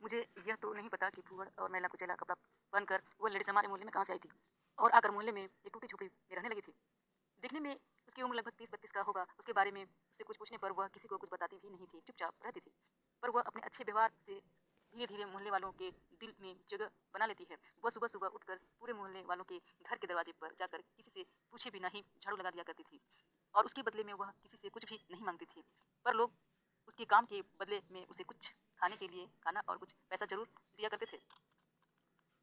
मुझे यह तो नहीं पता कि फूहड़ और मैला कुचैला कपड़ा पहनकर वह लड़की हमारे मोहल्ले में कहाँ से आई थी और आकर मोहल्ले में एक टूटी झोपड़ी में रहने लगी थी। देखने में उसकी उम्र लगभग 30-32 का होगा। उसके बारे में उससे कुछ पूछने पर वह किसी को कुछ बताती भी नहीं थी, चुपचाप रहती थी। पर वह अपने अच्छे व्यवहार से धीरे धीरे मोहल्ले वालों के दिल में जगह बना लेती है। वह सुबह सुबह उठकर पूरे मोहल्ले वालों के घर के दरवाजे पर जाकर किसी से पूछे बिना ही झाड़ू लगा दिया करती थी और उसके बदले में वह किसी से कुछ भी नहीं मांगती थी। पर लोग उसके काम के बदले में उसे कुछ खाने के लिए खाना और कुछ पैसा जरूर दिया करते थे।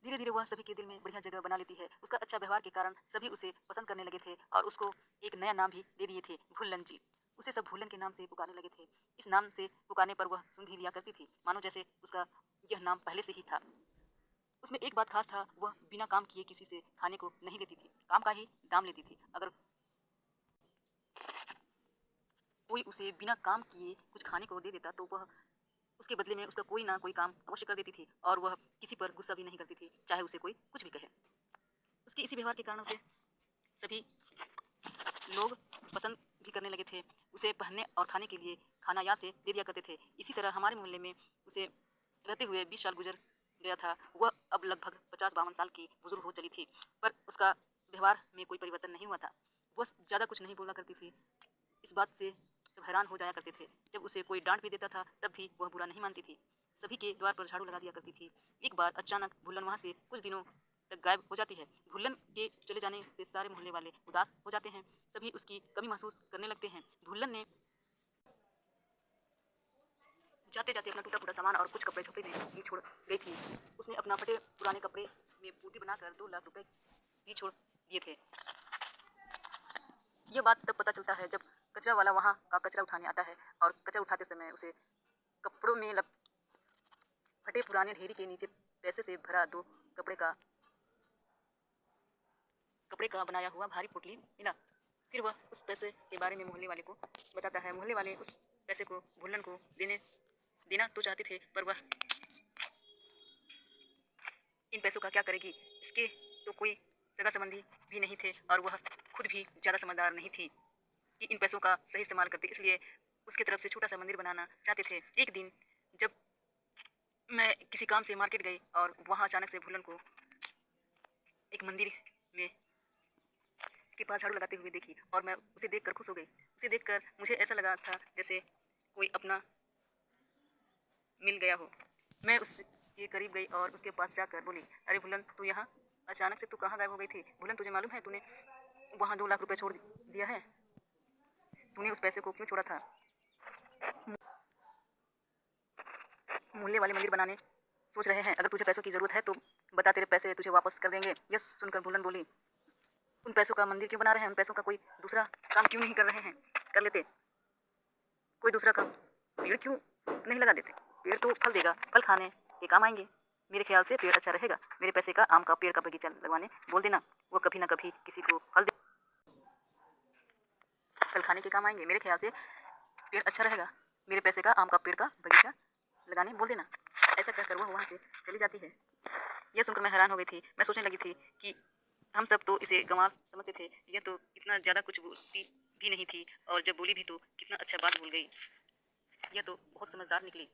धीरे धीरे वह सभी के दिल में बढ़िया जगह बना लेती है। उसका अच्छा व्यवहार के कारण सभी उसे पसंद करने लगे थे और उसको एक नया नाम भी दे दिए थे, भुल्लन जी। उसे सब भुल्लन के नाम से पुकारने लगे थे। इस नाम से पुकारने पर वह सुन भी लिया करती थी, मानो जैसे उसका यह नाम पहले से ही था। उसमें एक बात खास था, वह बिना काम किए किसी से खाने को नहीं लेती थी, काम का ही दाम लेती थी। अगर कोई उसे बिना काम किए कुछ खाने को दे देता तो वह उसके बदले में उसका कोई ना कोई काम अवश्य कर देती थी और वह किसी पर गुस्सा भी नहीं करती थी, चाहे उसे कोई कुछ भी कहे। उसके इसी व्यवहार के कारण उसे सभी लोग पसंद भी करने लगे थे। उसे पहनने और खाने के लिए खाना याद से दे दिया करते थे। इसी तरह हमारे मोहल्ले में उसे रहते हुए 20 साल गुजर गया था। वह अब लगभग 50-52 साल की बुजुर्ग हो चली थी, पर उसका व्यवहार में कोई परिवर्तन नहीं हुआ था। वह ज़्यादा कुछ नहीं बोला करती थी। इस बात से सब हैरान हो जाया करते थे। जब उसे कोई डांट भी देता था तब भी वह बुरा नहीं मानती थी। सभी के द्वार पर झाड़ू लगा दिया करती थी। एक बार अचानक भुल्लन वहाँ से कुछ दिनों तक गायब हो जाती है। भुल्लन के चले जाने से सारे मोहल्ले वाले उदास हो जाते हैं। सभी उसकी कमी महसूस करने लगते हैं। भुल्लन ने जाते जाते अपना टूटा फूटा सामान और कुछ कपड़े झोपड़ी में ही छोड़ गई थी। उसने अपना फटे पुराने कपड़े में पूर्ति बनाकर 2 लाख रुपए भी छोड़ दिए थे। यह बात तब पता चलता है जब कचरा वाला वहाँ का कचरा उठाने आता है और कचरा उठाते समय उसे कपड़ों में फटे पुराने ढेरी के नीचे पैसे से भरा 2 कपड़े का बनाया हुआ भारी पोटली मिला। फिर वह उस पैसे के बारे में मोहल्ले वाले को बताता है। मोहल्ले वाले उस पैसे को भुल्लन को देना तो चाहते थे, पर वह इन पैसों का क्या करेगी। इसके तो कोई सगा संबंधी भी नहीं थे और वह खुद भी ज़्यादा समझदार नहीं थी कि इन पैसों का सही इस्तेमाल करते, इसलिए उसकी तरफ से छोटा सा मंदिर बनाना चाहते थे। एक दिन जब मैं किसी काम से मार्केट गई और वहाँ अचानक से भुल्लन को एक मंदिर में के पास झाड़ू लगाते हुए देखी और मैं उसे देखकर खुश हो गई। उसे देखकर मुझे ऐसा लगा था जैसे कोई अपना मिल गया हो। मैं उसके करीब गई और उसके पास जाकर बोली, अरे भुल्लन, तू यहाँ अचानक से तू कहाँ गायब हो गई थी? भुल्लन, तुझे मालूम है तूने वहाँ 2 लाख रुपए छोड़ दिया है? तूने उस पैसे को क्यों छोड़ा था? मोहल्ले वाले मंदिर बनाने सोच रहे हैं। अगर तुझे पैसों की जरूरत है तो बता, तेरे पैसे तुझे वापस कर देंगे। यह सुनकर भुल्लन बोली, उन पैसों का मंदिर क्यों बना रहे हैं? उन पैसों का कोई दूसरा काम क्यों नहीं कर रहे हैं? कर लेते कोई दूसरा काम। पेड़ क्यों नहीं लगा देते? पेड़ तो फल देगा, फल खाने के काम आएंगे। मेरे ख्याल से पेड़ अच्छा रहेगा। मेरे पैसे का आम का पेड़ का बगीचा लगवाने बोल देना। वो कभी ना कभी किसी को फल खाने के काम आएंगे। मेरे ख्याल से पेड़ अच्छा रहेगा। मेरे पैसे का आम का पेड़ का बगीचा लगाने बोल देना। ऐसा कहकर वह वहाँ से चली जाती है। यह सुनकर मैं हैरान हो गई थी। मैं सोचने लगी थी कि हम सब तो इसे गंवार समझते थे। यह तो इतना ज़्यादा कुछ बोलती भी नहीं थी और जब बोली भी तो कितना अच्छा बात बोल गई। यह तो बहुत समझदार निकली।